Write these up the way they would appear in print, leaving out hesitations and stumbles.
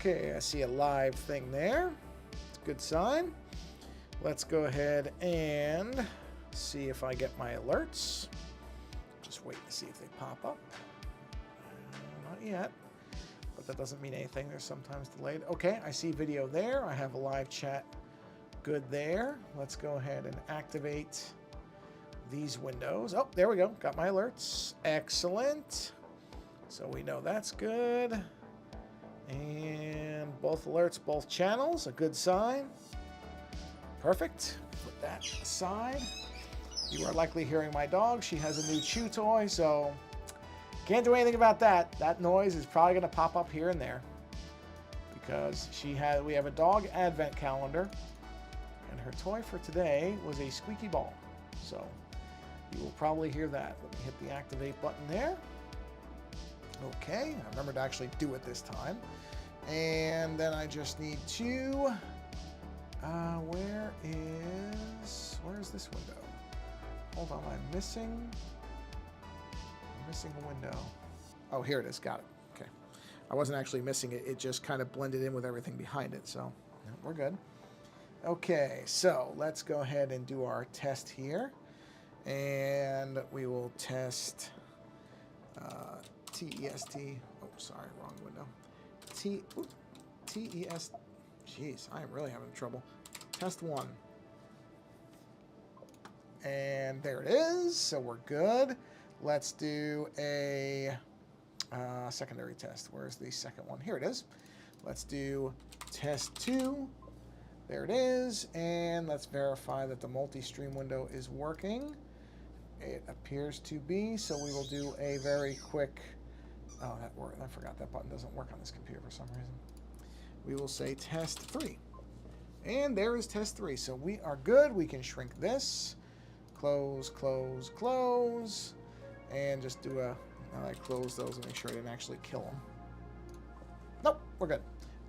Okay, I see a live thing there. It's a good sign. Let's go ahead and see if I get my alerts. Just wait to see if they pop up. Not yet, but that doesn't mean anything. They're sometimes delayed. Okay, I see video there. I have a live chat good there. Let's go ahead and activate these windows. Oh, there we go. Got my alerts. Excellent. So we know that's good. And both alerts, both channels, a good sign. Perfect. Put that aside. You are likely hearing my dog. She has a new chew toy, so can't do anything about that. That noise is probably going to pop up here and there because we have a dog advent calendar, and her toy for today was a squeaky ball. So you will probably hear that. Let me hit the activate button there. Okay, I remember to actually do it this time. And then I just need to, where is this window? Hold on, I'm missing a window. Oh, here it is, got it. Okay. I wasn't actually missing it, it just kind of blended in with everything behind it, so we're good. Okay, so let's go ahead and do our test here. And we will test TEST. Oh, sorry, wrong window. TES. Jeez, I am really having trouble. Test 1. And there it is. So we're good. Let's do a secondary test. Where's the second one? Here it is. Let's do test 2. There it is. And let's verify that the multi-stream window is working. It appears to be. So we will do a very quick... Oh, that worked. I forgot that button doesn't work on this computer for some reason. We will say test 3. And there is test 3. So we are good. We can shrink this. Close, close, close. And just do a... I close those and make sure I didn't actually kill them. Nope, we're good.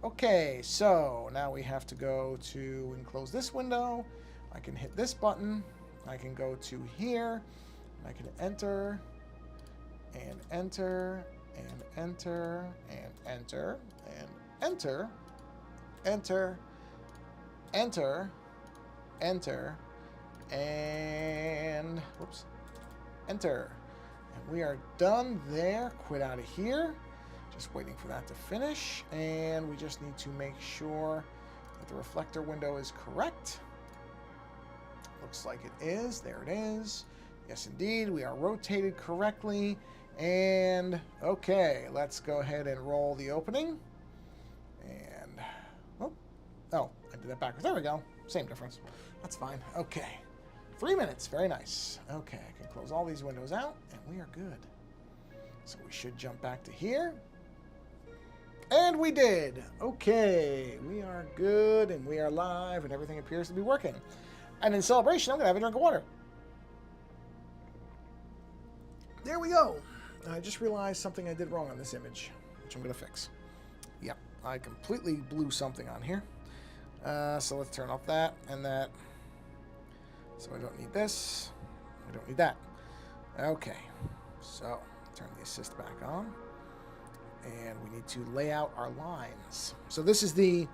Okay, so now we have to go to and close this window. I can hit this button. I can go to here. And I can enter. And enter. And enter. And enter. And enter. Enter. Enter. Enter. And whoops, enter. And we are done there. Quit out of here. Just waiting for that to finish. And we just need to make sure that the reflector window is correct. Looks like it is. There it is. Yes, indeed. We are rotated correctly. And okay, let's go ahead and roll the opening. And oh, I did that backwards. There we go. Same difference. That's fine. Okay. 3 minutes. Very nice. Okay, I can close all these windows out, and we are good. So we should jump back to here. And we did. Okay, we are good, and we are live, and everything appears to be working. And in celebration, I'm going to have a drink of water. There we go. I just realized something I did wrong on this image, which I'm going to fix. Yep, I completely blew something on here. So let's turn off that and that. So I don't need this. I don't need that. Okay. So turn the assist back on. And we need to lay out our lines. So this is the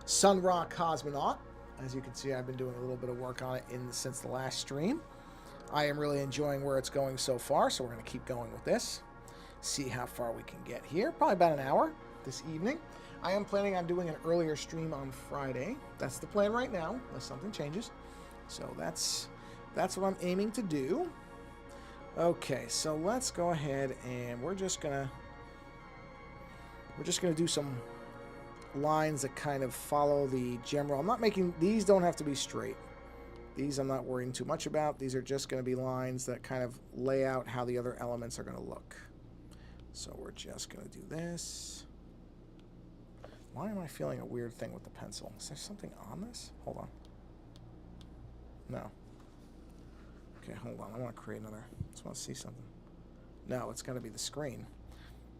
Sun Ra Cosmonaut. As you can see, I've been doing a little bit of work on it since the last stream. I am really enjoying where it's going so far, so we're going to keep going with this. See how far we can get here. Probably about an hour this evening. I am planning on doing an earlier stream on Friday. That's the plan right now, unless something changes. So that's what I'm aiming to do. Okay, so let's go ahead and we're just gonna do some lines that kind of follow the general. I'm not making these, don't have to be straight. These I'm not worrying too much about. These are just going to be lines that kind of lay out how the other elements are going to look. So we're just going to do this. Why am I feeling a weird thing with the pencil? Is there something on this? Hold on. No. Okay, hold on. I want to create another. I just want to see something. No, it's going to be the screen.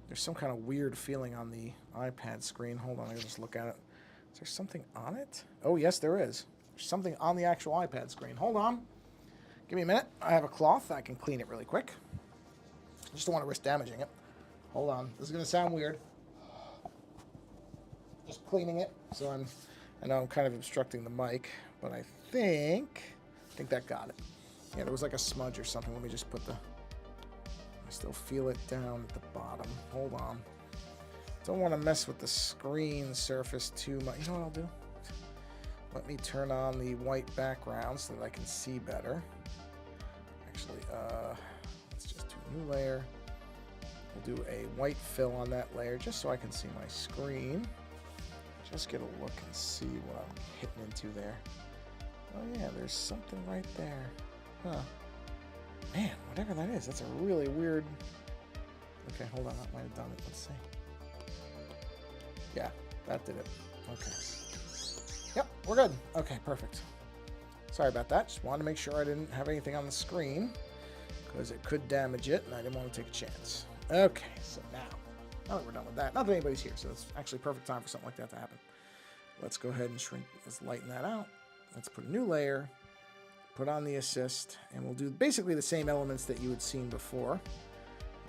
There's some kind of weird feeling on the iPad screen. Hold on, I gotta just look at it. Is there something on it? Oh, yes, there is. There's something on the actual iPad screen. Hold on. Give me a minute. I have a cloth. I can clean it really quick. I just don't want to risk damaging it. Hold on. This is going to sound weird. just cleaning it. So I know I'm kind of obstructing the mic, but I think that got it. Yeah, there was like a smudge or something. Let me just put the... I still feel it down at the bottom. Hold on. Don't want to mess with the screen surface too much. You know what I'll do? Let me turn on the white background so that I can see better. Actually, let's just do a new layer. We'll do a white fill on that layer just so I can see my screen. Just get a look and see what I'm hitting into there. Oh yeah, there's something right there. Huh. Man, whatever that is, that's a really weird... Okay, hold on, that might have done it. Let's see. Yeah, that did it. Okay. Yep, we're good. Okay, perfect. Sorry about that. Just wanted to make sure I didn't have anything on the screen because it could damage it, and I didn't want to take a chance. Okay, so now that we're done with that, not that anybody's here, so it's actually perfect time for something like that to happen. Let's go ahead and shrink. Let's lighten that out. Let's put a new layer, put on the assist, and we'll do basically the same elements that you had seen before.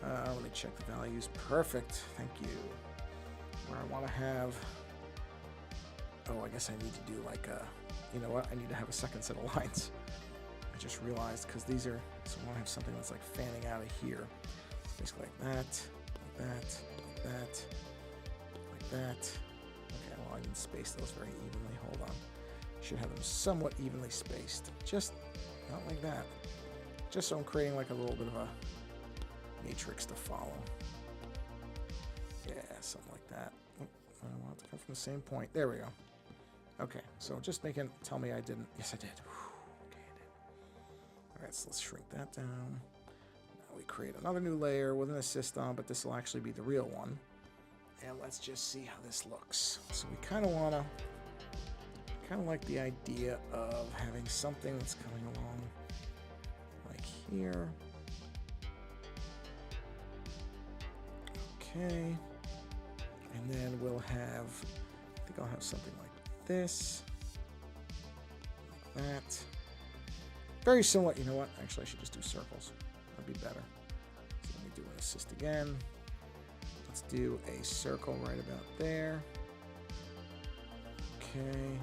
Let me check the values. Perfect. Thank you. Where I want to have... Oh, I guess I need to do like a... You know what? I need to have a second set of lines. I just realized because these are... So I want to have something that's like fanning out of here. Basically like that, like that, like that, like that. Okay, well I didn't space those very evenly. Hold on. Should have them somewhat evenly spaced. Just not like that. Just so I'm creating like a little bit of a matrix to follow. Yeah, something like that. Oh, I don't want it to come from the same point. There we go. Okay, so just tell me I didn't. Yes, I did. Whew, okay, I did. All right, so let's shrink that down. Now we create another new layer with an assist on, but this will actually be the real one. And let's just see how this looks. So we kind of want to, like the idea of having something that's coming along like here. Okay. And then we'll have, I think I'll have something like this, like that. Very similar. You know what? Actually, I should just do circles. That'd be better. So let me do an assist again. Let's do a circle right about there. Okay.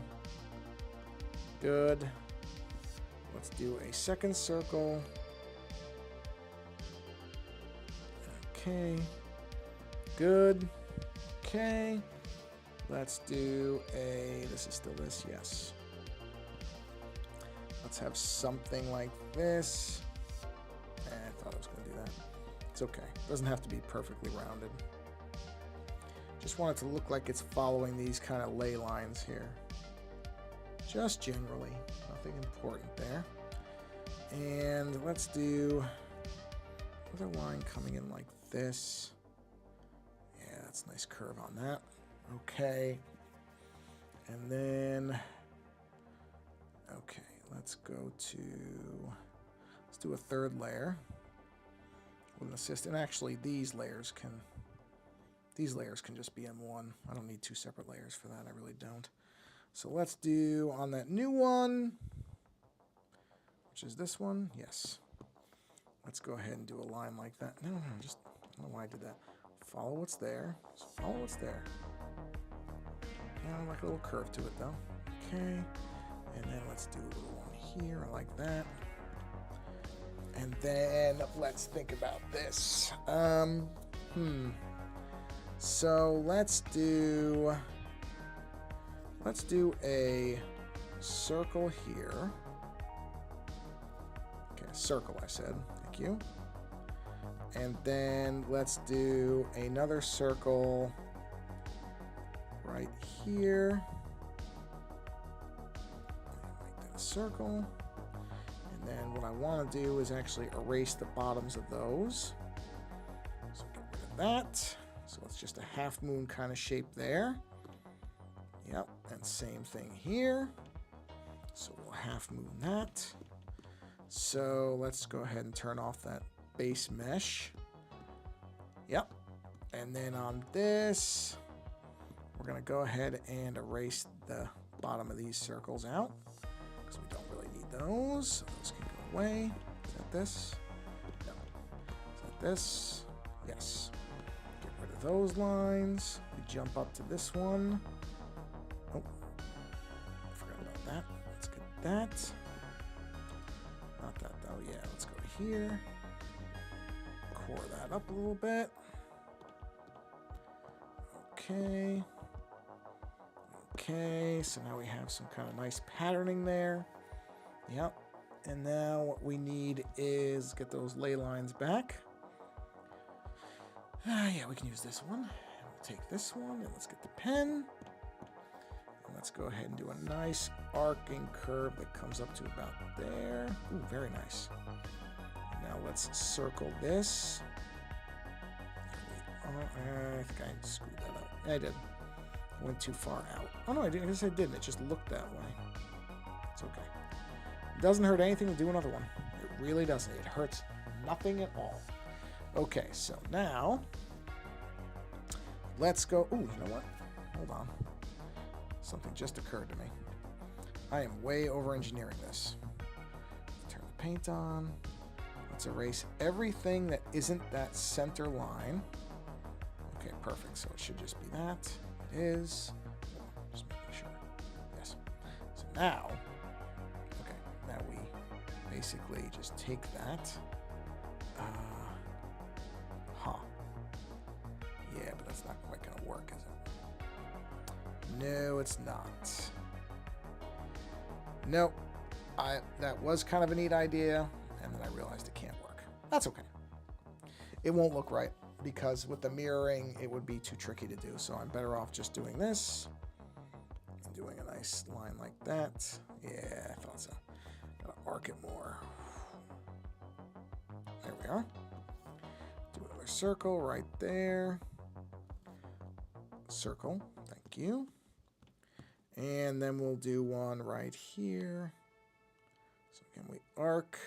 Good. Let's do a second circle. Okay. Good. Okay. Let's do a... This is still this, yes. Let's have something like this. I thought I was going to do that. It's okay. It doesn't have to be perfectly rounded. Just want it to look like it's following these kind of ley lines here. Just generally. Nothing important there. And let's do another line coming in like this. Yeah, that's a nice curve on that. Okay. And then, okay, let's go to, let's do a third layer with an assist. And actually these layers can just be in one. I don't need two separate layers for that. I really don't. So let's do on that new one, which is this one. Yes. Let's go ahead and do a line like that. No, just, I don't know why I did that. Follow what's there. So follow what's there. Yeah, like a little curve to it though. Okay. And then let's do a little one here like that. And then let's think about this. So let's do a circle here. Okay, circle I said. Thank you. And then let's do another circle right here. Make that a circle. And then what I want to do is actually erase the bottoms of those. So get rid of that. So it's just a half moon kind of shape there. Yep, and same thing here. So we'll half moon that. So let's go ahead and turn off that base mesh. Yep. And then on this, we're going to go ahead and erase the bottom of these circles out because we don't really need those. So those can go away. Is that this? No. Is that this? Yes. Get rid of those lines. We jump up to this one. Oh, I forgot about that. Let's get that. Not that though. Yeah, let's go here. Core that up a little bit. Okay. Okay, so now we have some kind of nice patterning there. Yep. And now what we need is get those ley lines back. Yeah, we can use this one. We'll take this one and let's get the pen. And let's go ahead and do a nice arcing curve that comes up to about there. Ooh, very nice. Now let's circle this. I think I screwed that up. I did. I went too far out. Oh no, I guess I didn't. It just looked that way. It's okay. It doesn't hurt anything to do another one. It really doesn't. It hurts nothing at all. Okay, so now let's go. Ooh, you know what? Hold on. Something just occurred to me. I am way over engineering this. Turn the paint on. Let's erase everything that isn't that center line. Okay, perfect. So it should just be that. It is. Just making sure. Yes. So now, okay, now we basically just take that. Yeah, but that's not quite going to work, is it? No, it's not. Nope. That was kind of a neat idea, and then I realized it can't work. That's okay. It won't look right, because with the mirroring, it would be too tricky to do. So I'm better off just doing this and doing a nice line like that. Yeah, I thought so. Gotta arc it more. There we are. Do another circle right there. Circle, thank you. And then we'll do one right here. So again, we arc.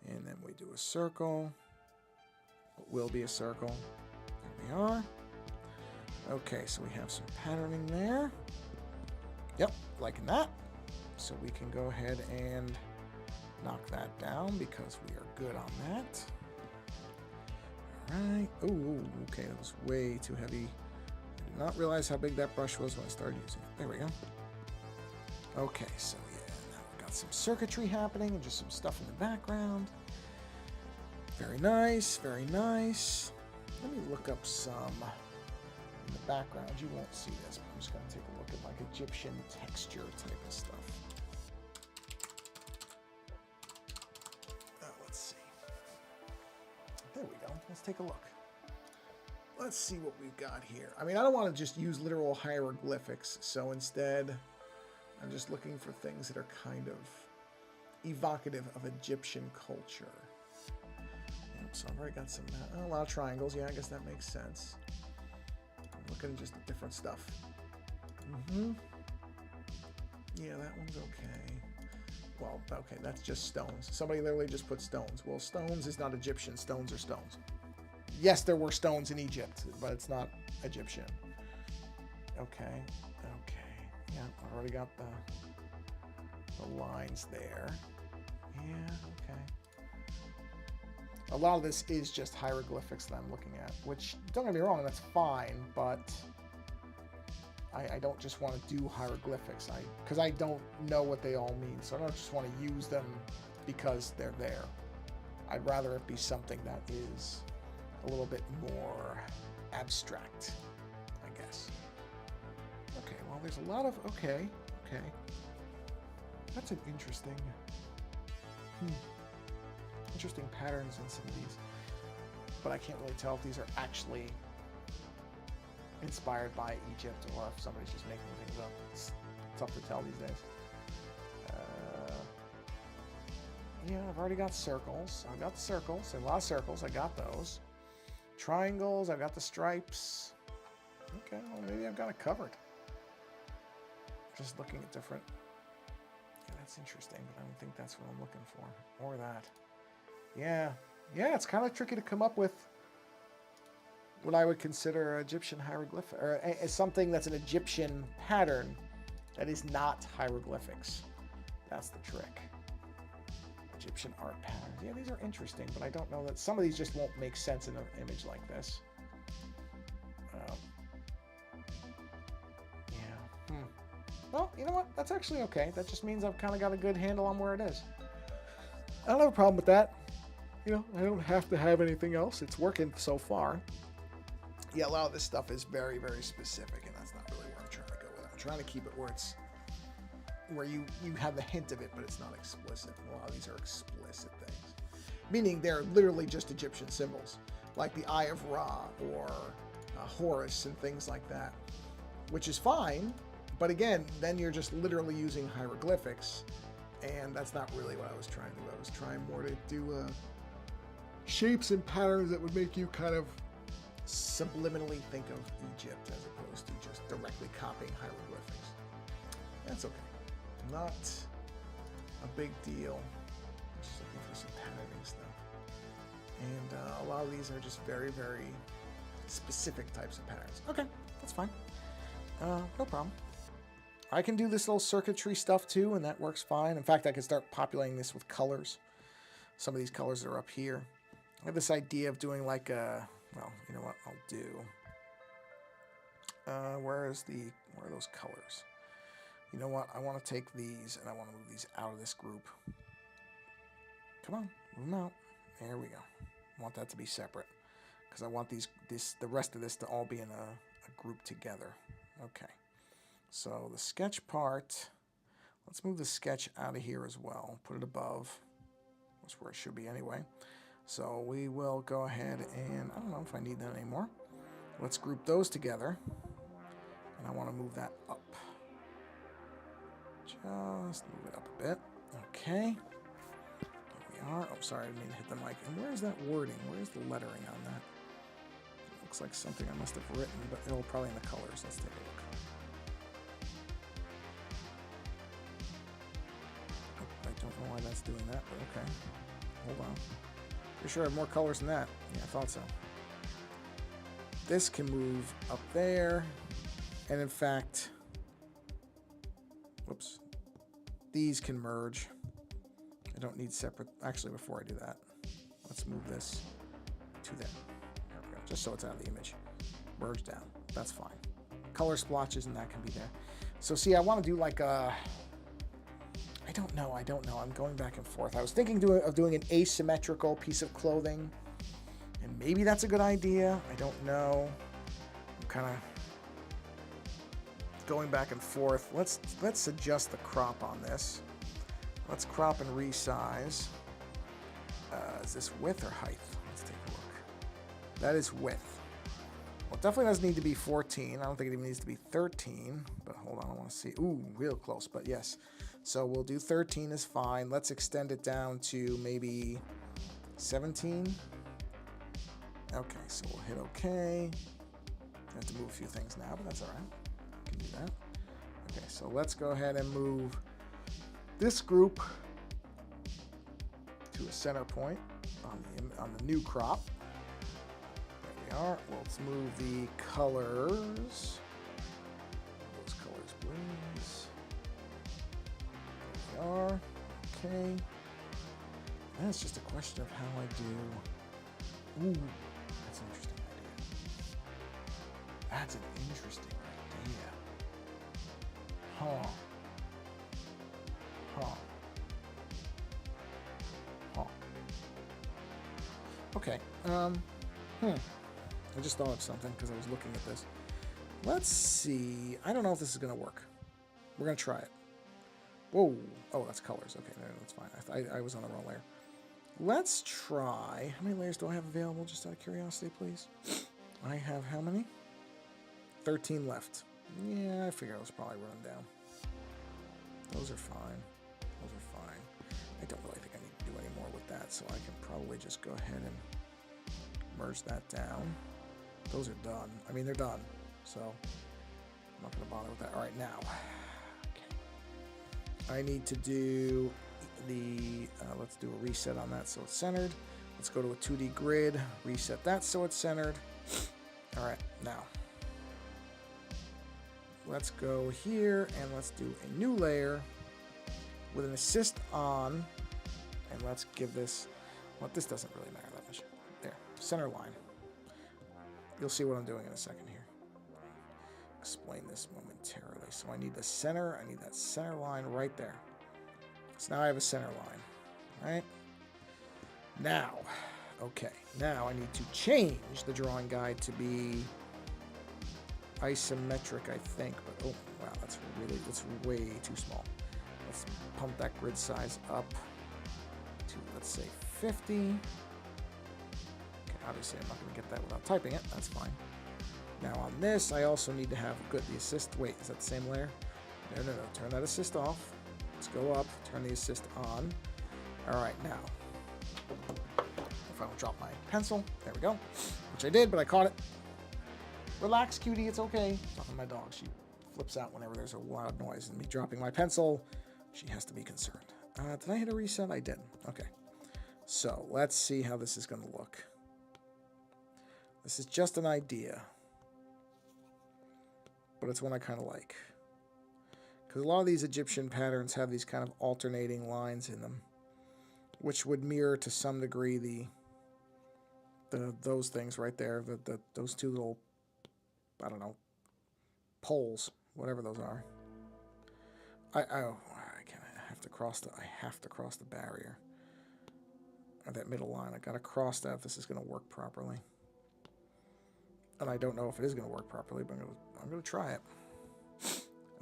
And then we do a circle. It will be a circle. There we are. Okay, so we have some patterning there. Yep, liking that. So we can go ahead and knock that down because we are good on that. All right. Oh, okay, that was way too heavy. I did not realize how big that brush was when I started using it. There we go. Okay, so yeah, now we've got some circuitry happening and just some stuff in the background. Very nice, very nice. Let me look up some in the background. You won't see this, but I'm just going to take a look at like Egyptian texture type of stuff. Let's see. There we go. Let's take a look. Let's see what we've got here. I mean, I don't want to just use literal hieroglyphics, so instead I'm just looking for things that are kind of evocative of Egyptian culture. So I've already got some, a lot of triangles. Yeah, I guess that makes sense. I'm looking at just different stuff. Yeah, that one's okay. Well, okay, that's just stones. Somebody literally just put stones. Well, stones is not Egyptian. Stones are stones. Yes, there were stones in Egypt, but it's not Egyptian. Okay, okay. Yeah, I've already got the lines there. Yeah, okay. A lot of this is just hieroglyphics that I'm looking at, which, don't get me wrong, that's fine, but I don't just want to do hieroglyphics, because I don't know what they all mean, so I don't just want to use them because they're there. I'd rather it be something that is a little bit more abstract, I guess. Okay, well, there's a lot of, okay. That's an interesting, interesting patterns in some of these, but I can't really tell if these are actually inspired by Egypt or if somebody's just making things up. It's tough to tell these days. Yeah, I've already got circles. I've got circles. A lot of circles. I got those. Triangles. I've got the stripes. Okay, well, maybe I've got it covered. Just looking at different. Yeah, that's interesting, but I don't think that's what I'm looking for. Or that. Yeah, it's kind of tricky to come up with what I would consider Egyptian hieroglyphic, or something that's an Egyptian pattern that is not hieroglyphics. That's the trick. Egyptian art patterns. Yeah, these are interesting, but I don't know that some of these just won't make sense in an image like this. Yeah, Well, you know what? That's actually okay. That just means I've kind of got a good handle on where it is. I don't have a problem with that. You know, I don't have to have anything else. It's working so far. Yeah, a lot of this stuff is very, very specific, and that's not really where I'm trying to go with it. I'm trying to keep it where it's where you have the hint of it, but it's not explicit. A lot of these are explicit things, meaning they're literally just Egyptian symbols, like the Eye of Ra or Horus and things like that, which is fine. But again, then you're just literally using hieroglyphics, and that's not really what I was trying to do. I was trying more to do shapes and patterns that would make you kind of subliminally think of Egypt as opposed to just directly copying hieroglyphics. That's okay. Not a big deal. I'm just looking for some patterning stuff. And a lot of these are just very, very specific types of patterns. Okay, that's fine. No problem. I can do this little circuitry stuff too, and that works fine. In fact, I can start populating this with colors. Some of these colors are up here. I have this idea of doing like a, well, you know what I'll do. Where are those colors? You know what? I want to take these and I want to move these out of this group. Come on, move them out. There we go. I want that to be separate because I want the rest of this to all be in a group together. Okay. So the sketch part, let's move the sketch out of here as well. Put it above. That's where it should be anyway. So we will go ahead and, I don't know if I need that anymore. Let's group those together. And I want to move that up. Just move it up a bit. Okay. Here we are. Oh, sorry, I didn't mean to hit the mic. And where's that wording? Where's the lettering on that? It looks like something I must have written, but it'll probably in the colors. Let's take a look. I don't know why that's doing that, but okay. Hold on. Pretty sure I have more colors than that. Yeah, I thought so. This can move up there. And in fact, whoops, these can merge. I don't need separate. Actually, before I do that, let's move this to there. There we go. Just so it's out of the image. Merge down. That's fine. Color splotches and that can be there. So see, I want to do like a, I don't know. I'm going back and forth. I was thinking of doing an asymmetrical piece of clothing, and maybe that's a good idea. I don't know. I'm kind of going back and forth. Let's adjust the crop on this. Let's crop and resize. Is this width or height? Let's take a look. That is width. Well, it definitely doesn't need to be 14. I don't think it even needs to be 13. But hold on, I want to see. Ooh, real close, but yes. So we'll do 13 is fine. Let's extend it down to maybe 17. Okay, so we'll hit OK. I have to move a few things now, but that's all right. Can do that. Okay, so let's go ahead and move this group to a center point on the new crop. There we are. Let's move the colors. Those colors, please. There we are. Okay. Then it's just a question of how I do. Ooh, that's an interesting idea. That's an interesting idea. Huh. Okay. I just thought of something because I was looking at this. Let's see. I don't know if this is going to work. We're going to try it. Whoa. Oh, that's colors. Okay, no, that's fine. I was on the wrong layer. Let's try. How many layers do I have available, just out of curiosity, please? I have how many? 13 left. Yeah, I figure I was probably running down. Those are fine. Those are fine. I don't really think I need to do any more with that, so I can probably just go ahead and merge that down. Those are done. I mean, they're done, so I'm not going to bother with that. All right, now. Okay. I need to do the, let's do a reset on that so it's centered. Let's go to a 2D grid, reset that so it's centered. All right, now. Let's go here and let's do a new layer with an assist on, and let's give this, well, this doesn't really matter that much. There, center line. You'll see what I'm doing in a second here. explain this momentarily. So I need the center. I need that center line right there. So now I have a center line, right? Now, okay. Now I need to change the drawing guide to be isometric, I think. But oh wow, that's way too small. Let's pump that grid size up to, let's say, 50. Okay, obviously I'm not going to get that without typing it. That's fine. Now on this, I also need to have the assist. Wait, is that the same layer? No. Turn that assist off. Let's go up. Turn the assist on. All right, now. If I don't drop my pencil. There we go. Which I did, but I caught it. Relax, cutie. It's okay. Talking to my dog. She flips out whenever there's a loud noise. And me dropping my pencil, she has to be concerned. Did I hit a reset? I did. Okay. So let's see how this is going to look. This is just an idea. But it's one I kind of like. Because a lot of these Egyptian patterns have these kind of alternating lines in them, which would mirror to some degree those things right there, those two little, I don't know, poles, whatever those are. I have to cross the barrier, or that middle line. I gotta cross that if this is gonna work properly. And I don't know if it is going to work properly, but I'm going to try it.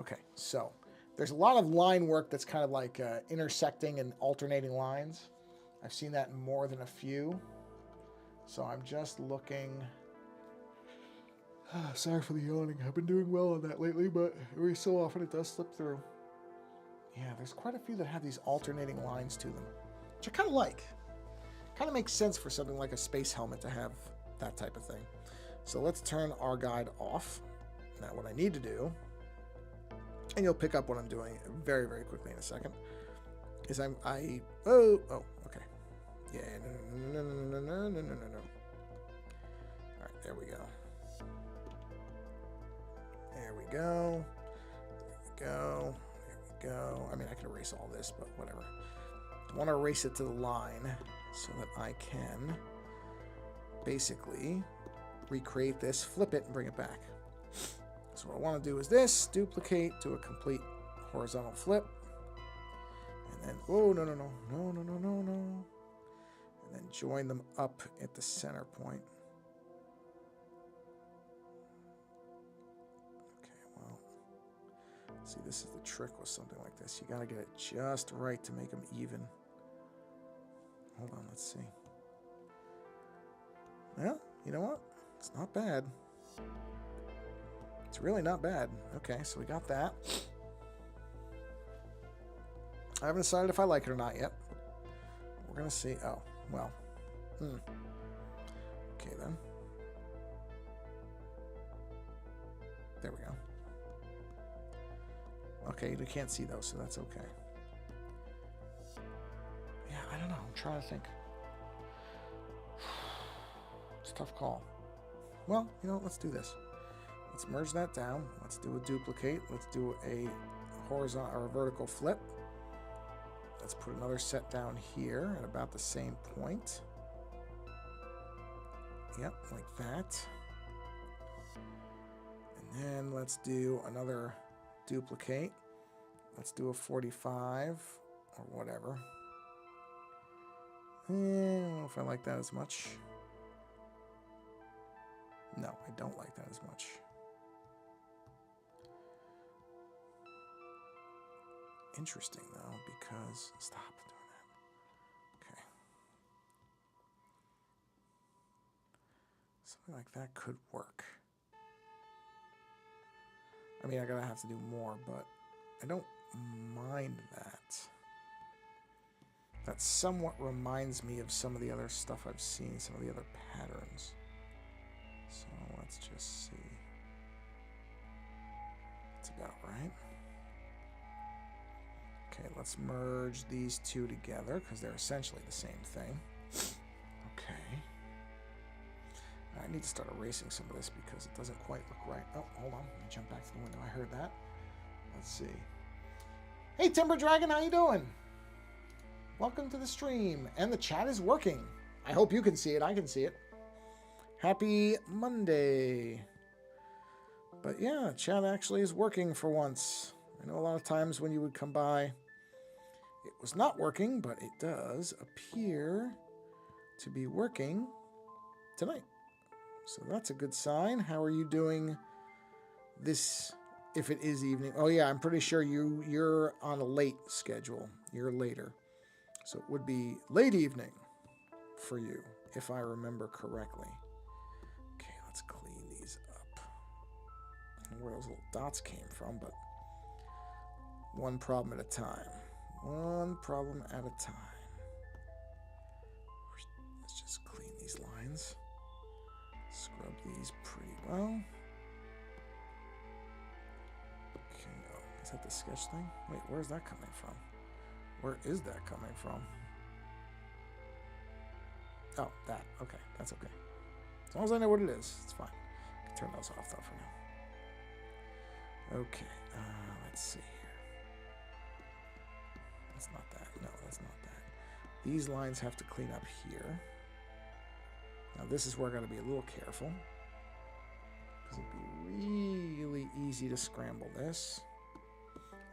Okay, so there's a lot of line work that's kind of like intersecting and alternating lines. I've seen that in more than a few. So I'm just looking. Sorry for the yawning. I've been doing well on that lately, but every so often it does slip through. Yeah, there's quite a few that have these alternating lines to them, which I kind of like. Kind of makes sense for something like a space helmet to have that type of thing. So let's turn our guide off. Now what I need to do, and you'll pick up what I'm doing very, very quickly in a second, is oh, okay. Yeah, no. All right, there we go. There we go. I mean, I can erase all this, but whatever. I want to erase it to the line so that I can basically recreate this, flip it, and bring it back. So what I want to do is this, duplicate, do a complete horizontal flip, and then, oh, no. And then join them up at the center point. Okay, well, see, this is the trick with something like this. You got to get it just right to make them even. Hold on, let's see. Well, you know what? It's not bad. It's really not bad. Okay, so we got that. I haven't decided if I like it or not yet. We're going to see. Oh, well. Okay, then. There we go. Okay, you can't see those, so that's okay. Yeah, I don't know. I'm trying to think. It's a tough call. Well, you know, let's do this. Let's merge that down. Let's do a duplicate. Let's do a horizontal or a vertical flip. Let's put another set down here at about the same point. Yep, like that. And then let's do another duplicate. Let's do a 45 or whatever. I don't know if I like that as much. No, I don't like that as much. Interesting, though, because... Stop doing that. Okay. Something like that could work. I mean, I'm going to have to do more, but I don't mind that. That somewhat reminds me of some of the other stuff I've seen, some of the other patterns. So let's just see. That's about right. Okay, let's merge these two together because they're essentially the same thing. Okay. I need to start erasing some of this because it doesn't quite look right. Oh, hold on. Let me jump back to the window. I heard that. Let's see. Hey, Timber Dragon, how you doing? Welcome to the stream. And the chat is working. I hope you can see it. I can see it. Happy Monday. But yeah, chat actually is working for once. I know a lot of times when you would come by, it was not working, but it does appear to be working tonight. So that's a good sign. How are you doing this, if it is evening? Oh yeah, I'm pretty sure you're on a late schedule. You're later. So it would be late evening for you, if I remember correctly. Okay, let's clean these up. I don't know where those little dots came from, but one problem at a time. One problem at a time. Let's just clean these lines. Scrub these pretty well. Okay, oh, is that the sketch thing? Wait, where's that coming from? Where is that coming from? Oh, that. Okay, that's okay. As long as I know what it is, it's fine. I can turn those off though for now. Okay, let's see here. That's not that. No, that's not that. These lines have to clean up here. Now this is where I got to be a little careful, because it'd be really easy to scramble this.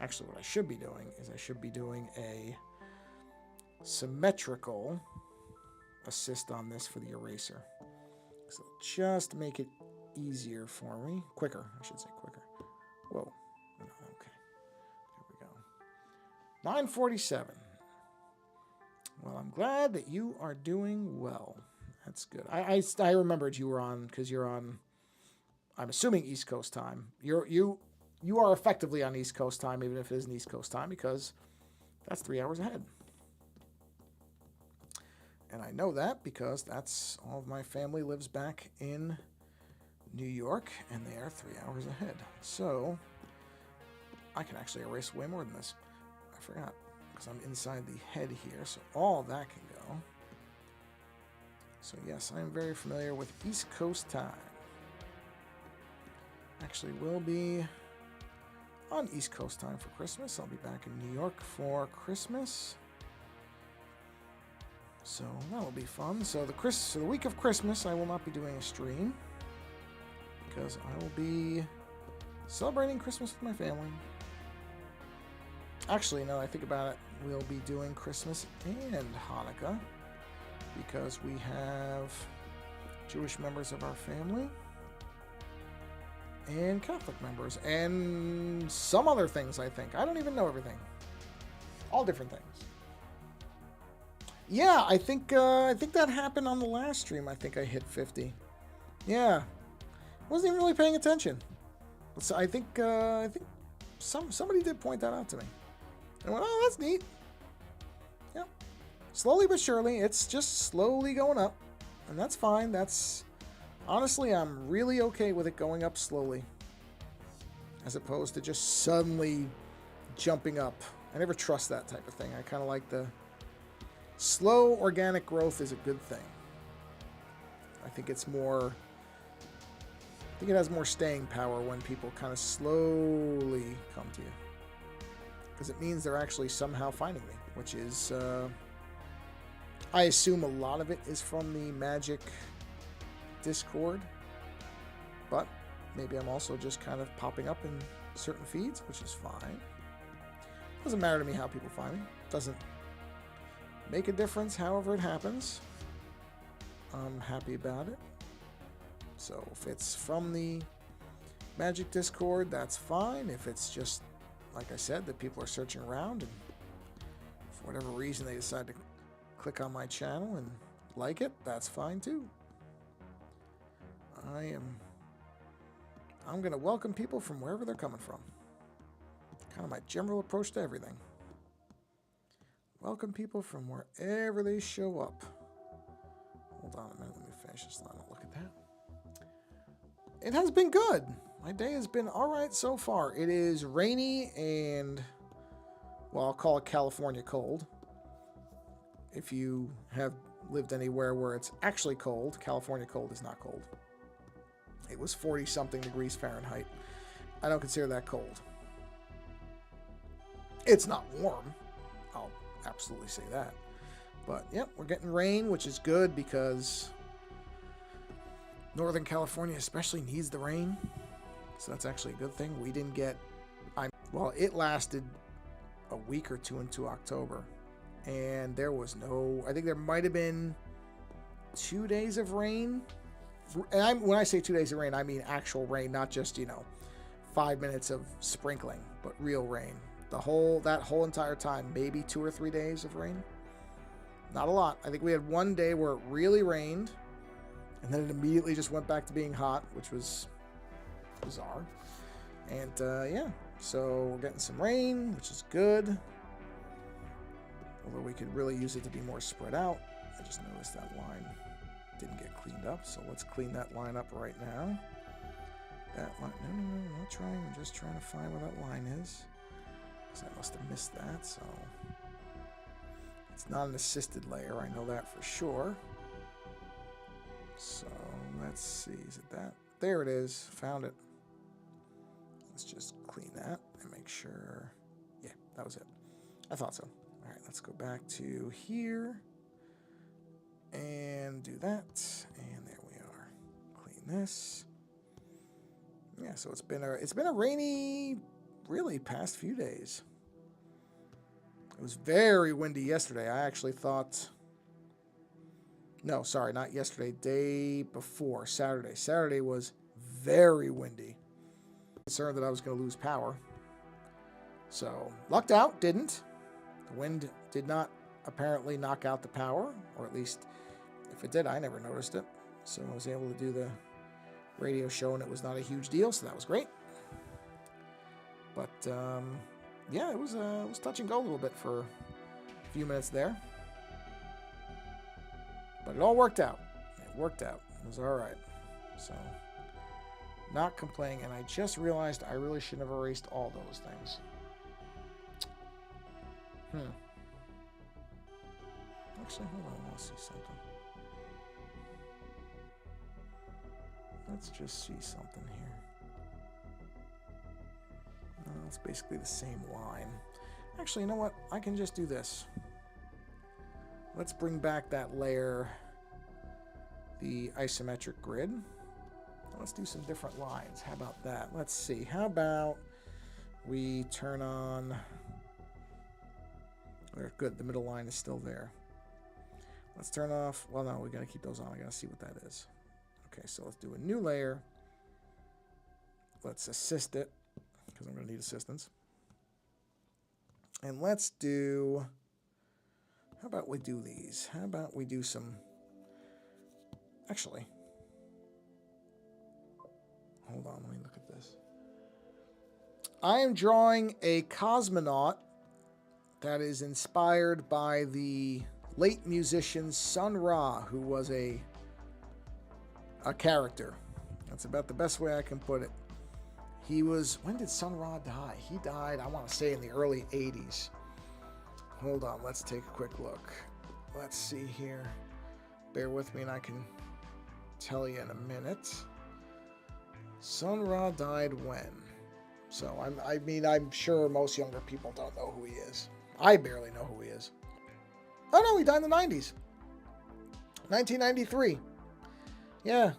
Actually, what I should be doing is I should be doing a symmetrical assist on this for the eraser. So just make it easier for me. Quicker, I should say quicker. Whoa. Okay. There we go. 9:47. Well, I'm glad that you are doing well. That's good. I remembered you were on, because you're on, I'm assuming East Coast time. You are effectively on East Coast time, even if it isn't East Coast time, because that's 3 hours ahead. And I know that because that's all of my family lives back in New York, and they are 3 hours ahead. So I can actually erase way more than this. I forgot, because I'm inside the head here, so all that can go. So yes, I am very familiar with East Coast time. Actually, will be on East Coast time for Christmas. I'll be back in New York for Christmas. So that'll be fun. So the week of Christmas, I will not be doing a stream, because I will be celebrating Christmas with my family. Actually, now that I think about it, we'll be doing Christmas and Hanukkah, because we have Jewish members of our family and Catholic members and some other things, I think. I don't even know everything. All different things. Yeah, I think that happened on the last stream. I think I hit 50. Yeah. Wasn't even really paying attention. So I think somebody did point that out to me. I went, oh, that's neat. Yeah. Slowly but surely, it's just slowly going up. And that's fine. That's honestly, I'm really okay with it going up slowly, as opposed to just suddenly jumping up. I never trust that type of thing. I kind of like the slow organic growth is a good thing. I think it's more, I think it has more staying power when people kind of slowly come to you, because it means they're actually somehow finding me, which is, I assume a lot of it is from the Magic Discord, but maybe I'm also just kind of popping up in certain feeds, which is fine. Doesn't matter to me how people find me. Doesn't make a difference however it happens. I'm happy about it. So if it's from the Magic Discord, that's fine. If it's just, like I said, that people are searching around and for whatever reason they decide to click on my channel and like it, that's fine too. I'm going to welcome people from wherever they're coming from. Kind of my general approach to everything. Welcome people from wherever they show up. Hold on a minute, let me finish this line. Look at that. It has been good. My day has been all right so far. It is rainy and, well, I'll call it California cold. If you have lived anywhere where it's actually cold, California cold is not cold. It was 40-something degrees Fahrenheit. I don't consider that cold. It's not warm. I'll absolutely say that. But, yep, we're getting rain, which is good because Northern California especially needs the rain. So that's actually a good thing. We didn't get... Well, it lasted a week or two into October. And there was no... I think there might have been 2 days of rain. And when I say 2 days of rain, I mean actual rain, not just, 5 minutes of sprinkling, but real rain. That whole entire time, maybe 2 or 3 days of rain. Not a lot. I think we had one day where it really rained, and then it immediately just went back to being hot, which was bizarre. And yeah, so we're getting some rain, which is good. Although we could really use it to be more spread out. I just noticed that line didn't get cleaned up, so let's clean that line up right now. That line, no, I'm not trying. I'm just trying to find where that line is, because I must have missed that. So it's not an assisted layer, I know that for sure. So let's see, is it that? There it is, found it. Let's just clean that and make sure. Yeah, that was it. I thought so. All right, let's go back to here and do that. And there we are. Clean this. Yeah, so it's been a rainy, really, past few days. It was very windy yesterday. I actually thought... No, sorry, not yesterday. Day before, Saturday. Saturday was very windy. Concerned that I was going to lose power. So, lucked out, didn't. The wind did not apparently knock out the power, or at least, if it did, I never noticed it. So I was able to do the radio show, and it was not a huge deal, so that was great. But, yeah, it was touch and go a little bit for a few minutes there. But it all worked out. It worked out. It was all right. So, not complaining. And I just realized I really should have erased all those things. Actually, hold on. I want to see something. Let's just see something here. It's basically the same line. Actually, you know what? I can just do this. Let's bring back that layer, the isometric grid. Let's do some different lines. How about that? Let's see. How about we turn on... There, good. The middle line is still there. Let's turn off... Well, no, we got to keep those on. I got to see what that is. Okay, so let's do a new layer. Let's assist it, because I'm going to need assistance. And let's do... How about we do these? How about we do some... Actually... Hold on, let me look at this. I am drawing a cosmonaut that is inspired by the late musician Sun Ra, who was a character. That's about the best way I can put it. He was... When did Sun Ra die? He died, I want to say, in the early 80s. Hold on, let's take a quick look. Let's see here. Bear with me and I can tell you in a minute. Sun Ra died when? So, I'm sure most younger people don't know who he is. I barely know who he is. Oh no, he died in the 90s. 1993. Yeah.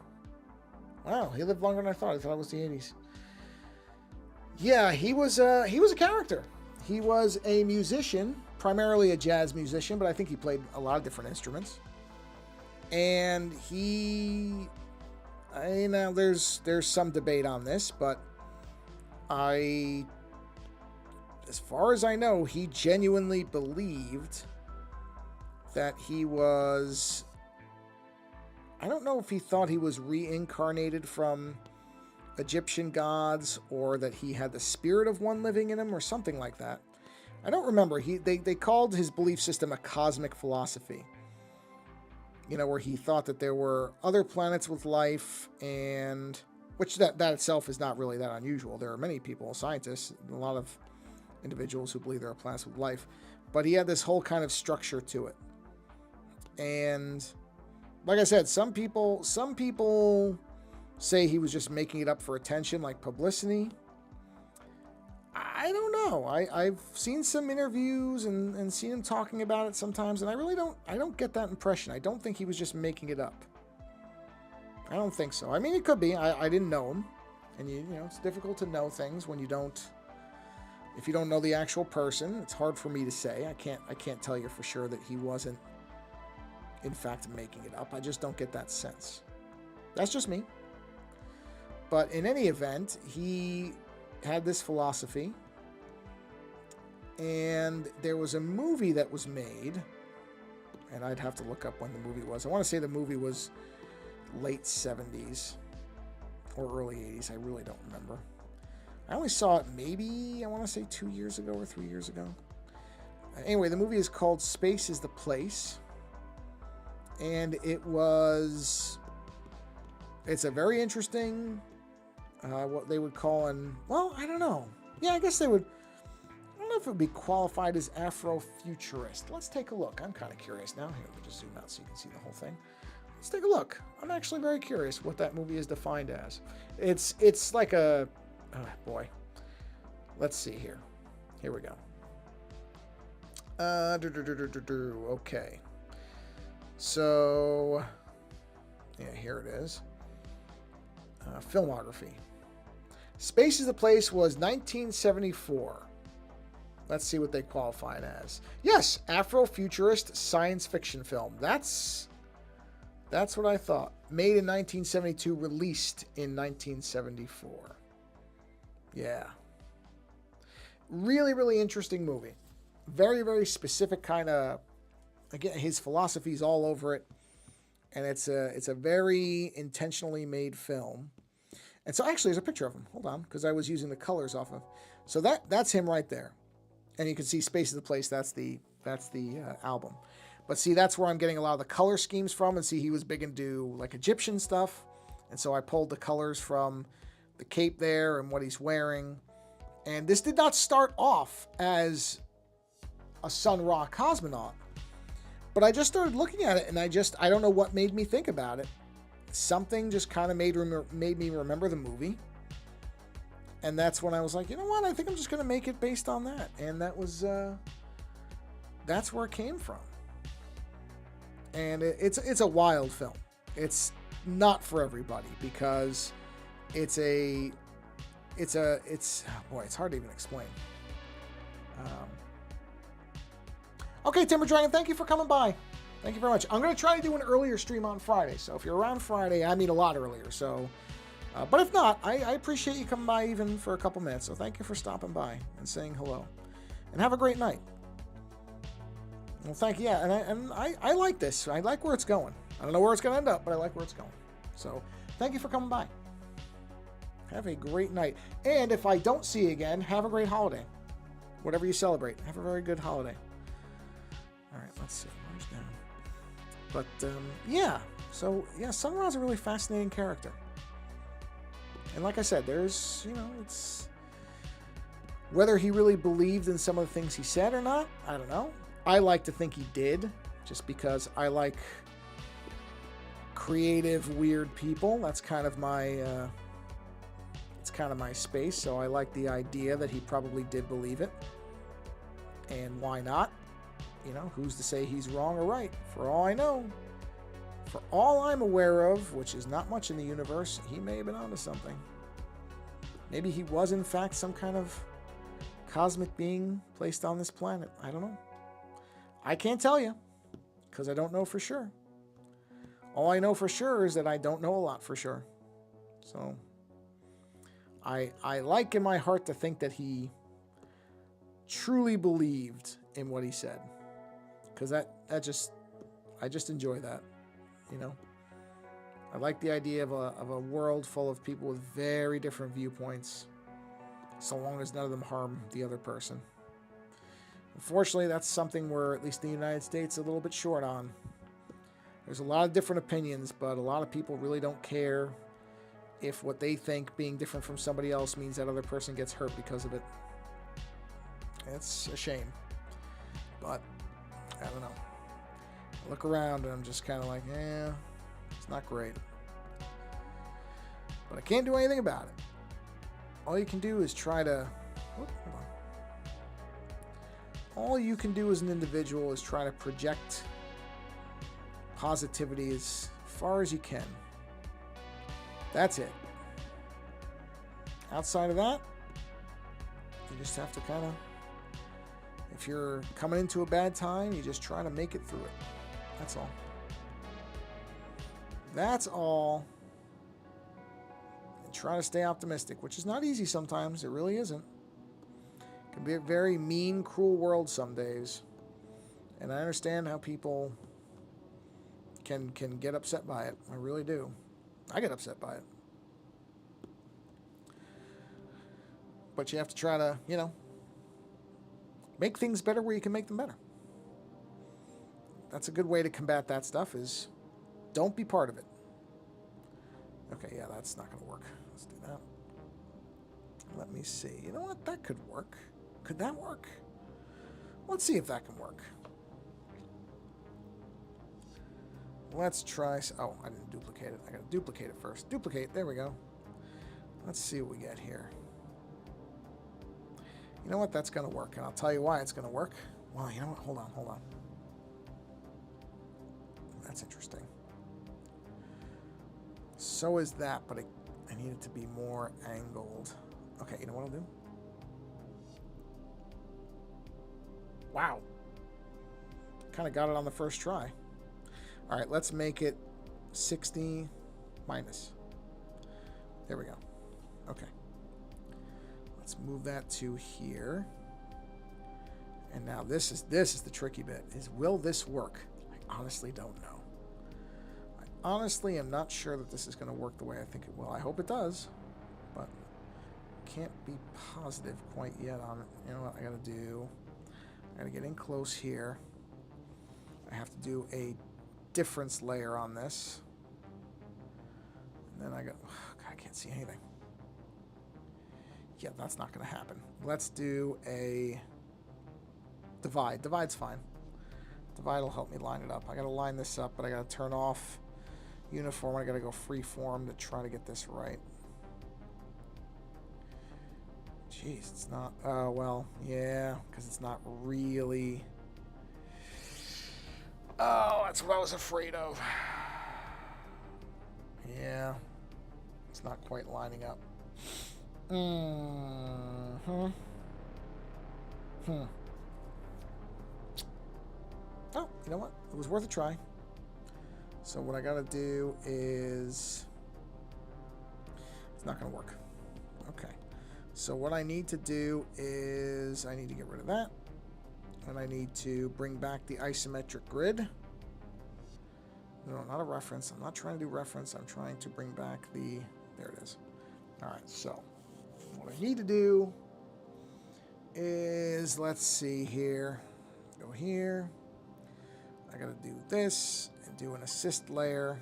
Wow, he lived longer than I thought. I thought it was the 80s. Yeah, he was a character. He was a musician, primarily a jazz musician, but I think he played a lot of different instruments. And he... there's some debate on this, but as far as I know, he genuinely believed that he was... I don't know if he thought he was reincarnated from Egyptian gods, or that he had the spirit of one living in him, or something like that. I don't remember. They called his belief system a cosmic philosophy. Where he thought that there were other planets with life, and which that itself is not really that unusual. There are many people, scientists, a lot of individuals who believe there are planets with life, but he had this whole kind of structure to it. And like I said, some people say he was just making it up for attention, like publicity. I don't know. I've seen some interviews and seen him talking about it sometimes, and I don't get that impression. I don't think he was just making it up. I don't think so. I mean, it could be. I didn't know him. And you know, it's difficult to know things when you don't, if you don't know the actual person. It's hard for me to say. I can't tell you for sure that he wasn't, in fact, making it up. I just don't get that sense. That's just me. But in any event, he had this philosophy. And there was a movie that was made, and I'd have to look up when the movie was. I want to say the movie was late 70s or early 80s. I really don't remember. I only saw it maybe, I want to say 2 years ago or 3 years ago. Anyway, the movie is called Space is the Place. And it's a very interesting, what they would call well, I don't know. Yeah, I guess they would. I don't know if it would be qualified as Afrofuturist. Let's take a look. I'm kind of curious now. Here, let me just zoom out so you can see the whole thing. Let's take a look. I'm actually very curious what that movie is defined as. It's like a, oh boy. Let's see here. Here we go. Okay. So, yeah, here it is. Filmography. Space is the Place was 1974. Let's see what they qualify it as. Yes, Afrofuturist science fiction film. That's what I thought. Made in 1972, released in 1974. Yeah. Really, really interesting movie. Very, very specific kind of, again, his philosophy's all over it. And it's a very intentionally made film. And so actually there's a picture of him. Hold on, because I was using the colors off of. So that's him right there. And you can see Space is the Place. That's the album. But see, that's where I'm getting a lot of the color schemes from. And see, he was big into like Egyptian stuff. And so I pulled the colors from the cape there and what he's wearing. And this did not start off as a Sun Ra cosmonaut. But I just started looking at it, and I don't know what made me think about it. Something just kind of made me remember the movie. And that's when I was like, you know what? I think I'm just going to make it based on that. And that's where it came from. And it's a wild film. It's not for everybody because it's boy, it's hard to even explain. Okay, Timber Dragon, thank you for coming by. Thank you very much. I'm going to try to do an earlier stream on Friday. So if you're around Friday, I mean a lot earlier. So, but if not, I appreciate you coming by even for a couple minutes. So thank you for stopping by and saying hello. And have a great night. Well, thank you. Yeah, and I like this. I like where it's going. I don't know where it's going to end up, but I like where it's going. So thank you for coming by. Have a great night. And if I don't see you again, have a great holiday. Whatever you celebrate, have a very good holiday. All right, let's see. Where's down? But, yeah. So, yeah, Sun Ra's a really fascinating character. And like I said, there's, it's... Whether he really believed in some of the things he said or not, I don't know. I like to think he did, just because I like creative, weird people. That's kind of my... it's kind of my space, so I like the idea that he probably did believe it. And why not? Who's to say he's wrong or right? For all I know, for all I'm aware of, which is not much in the universe, he may have been onto something. Maybe he was, in fact, some kind of cosmic being placed on this planet. I don't know. I can't tell you, because I don't know for sure. All I know for sure is that I don't know a lot for sure. So, I like in my heart to think that he truly believed in what he said. Because I just enjoy that, I like the idea of a world full of people with very different viewpoints, so long as none of them harm the other person. Unfortunately, that's something we're, at least in the United States, a little bit short on. There's a lot of different opinions, but a lot of people really don't care if what they think being different from somebody else means that other person gets hurt because of it. It's a shame. But I don't know. I look around and I'm just kind of like, it's not great. But I can't do anything about it. All you can do is try to... hold on. All you can do as an individual is try to project positivity as far as you can. That's it. Outside of that, you just have to kind of, if you're coming into a bad time, you just try to make it through it. That's all. That's all. And try to stay optimistic, which is not easy sometimes. It really isn't. It can be a very mean, cruel world some days. And I understand how people can get upset by it. I really do. I get upset by it. But you have to try to, you know, make things better where you can make them better. That's a good way to combat that stuff is don't be part of it. Okay, yeah, that's not going to work. Let's do that. Let me see. You know what? That could work. Could that work? Let's see if that can work. Let's try... Oh, I didn't duplicate it. I got to duplicate it first. Duplicate. There we go. Let's see what we get here. You know what? That's going to work. And I'll tell you why it's going to work. Well, you know what? Hold on. Hold on. That's interesting. So is that, but I need it to be more angled. Okay, you know what I'll do? Wow. Kind of got it on the first try. All right, let's make it 60 minus. There we go. Okay. Let's move that to here. And now this is the tricky bit. Is will this work? I honestly don't know. I honestly am not sure that this is going to work the way I think it will. I hope it does, but can't be positive quite yet on it. You know what I got to do? I got to get in close here. I have to do a difference layer on this. And then I got... God, I can't see anything. Yeah, that's not going to happen. Let's do a divide. Divide's fine. Divide will help me line it up. I got to line this up, but I got to turn off uniform. I got to go freeform to try to get this right. Jeez, it's not... well, yeah, because it's not really... Oh, that's what I was afraid of. Yeah, it's not quite lining up. Oh, you know what? It was worth a try. So what I gotta do is... It's not gonna work. Okay. So what I need to do is I need to get rid of that. And I need to bring back the isometric grid. No, not a reference. I'm not trying to do reference. I'm trying to bring back the... There it is. All right, so what I need to do is, let's see here. Go here. I got to do this and do an assist layer.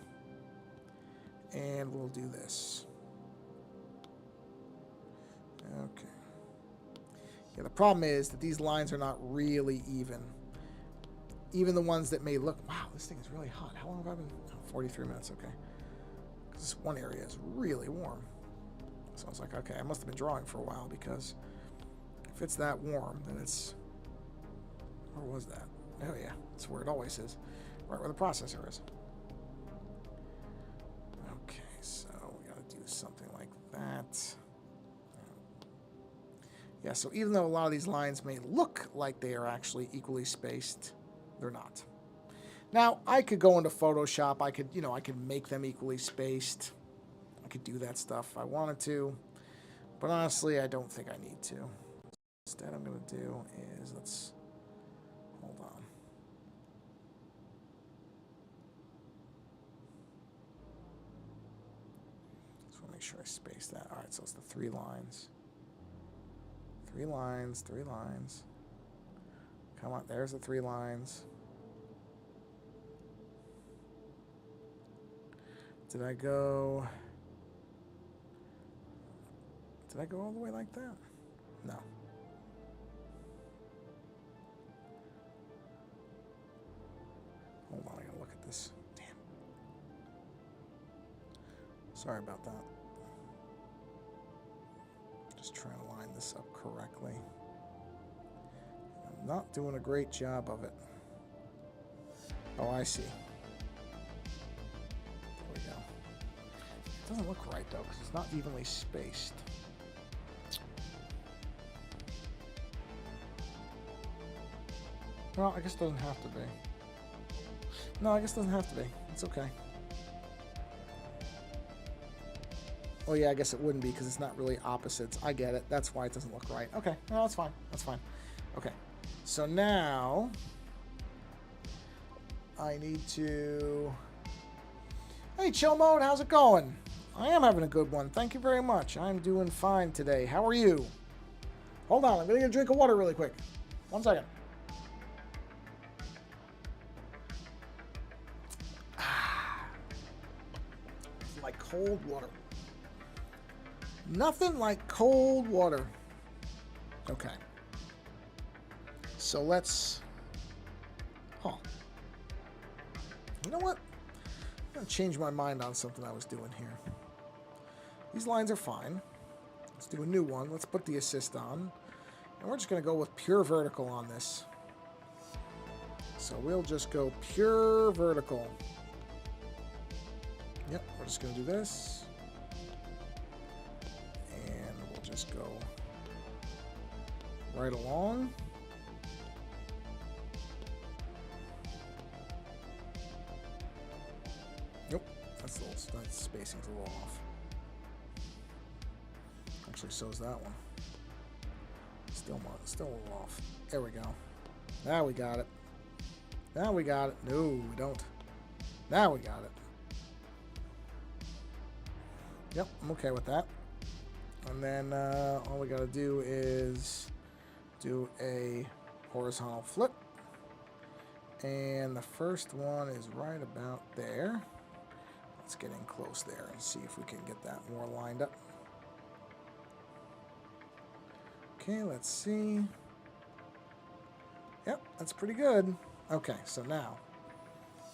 And we'll do this. Okay. Yeah, the problem is that these lines are not really even. Even the ones that may look... Wow, this thing is really hot. How long have I been... Oh, 43 minutes, okay. Because this one area is really warm. So I was like, okay, I must have been drawing for a while, because if it's that warm, then it's... Where was that? Oh, yeah. It's where it always is. Right where the processor is. Okay, so we got to do something like that. Yeah, so even though a lot of these lines may look like they are actually equally spaced, they're not. Now, I could go into Photoshop. I could, I could make them equally spaced. I could do that stuff if I wanted to. But honestly, I don't think I need to. Instead, I'm going to do is, hold on. Just want to make sure I space that. All right, so it's the 3 lines. 3 lines, 3 lines. Come on, there's the 3 lines. Did I go all the way like that? No. Hold on, I gotta look at this. Damn. Sorry about that. Just trying to line this up correctly. I'm not doing a great job of it. Oh, I see. There we go. It doesn't look right, though, because it's not evenly spaced. Well, I guess it doesn't have to be. No, I guess it doesn't have to be. It's okay. Oh yeah, I guess it wouldn't be because it's not really opposites. I get it. That's why it doesn't look right. Okay, no, that's fine. That's fine. Okay, so now I need to... Hey, Chill Mode, how's it going? I am having a good one. Thank you very much. I'm doing fine today. How are you? Hold on, I'm going to get a drink of water really quick. 1 second. It's like cold water. Nothing like cold water. Okay. So let's... Huh. You know what? I'm going to change my mind on something I was doing here. These lines are fine. Let's do a new one. Let's put the assist on. And we're just going to go with pure vertical on this. So we'll just go pure vertical. Yep, we're just going to do this. And we'll just go right along. Nope, that spacing's a little off. Actually, so is that one. Still a little off. There we go. Now we got it. Now we got it. No, we don't. Now we got it. Yep, I'm okay with that. And then all we got to do is do a horizontal flip. And the first one is right about there. Let's get in close there and see if we can get that more lined up. Okay, let's see. Yep, that's pretty good. Okay, so now,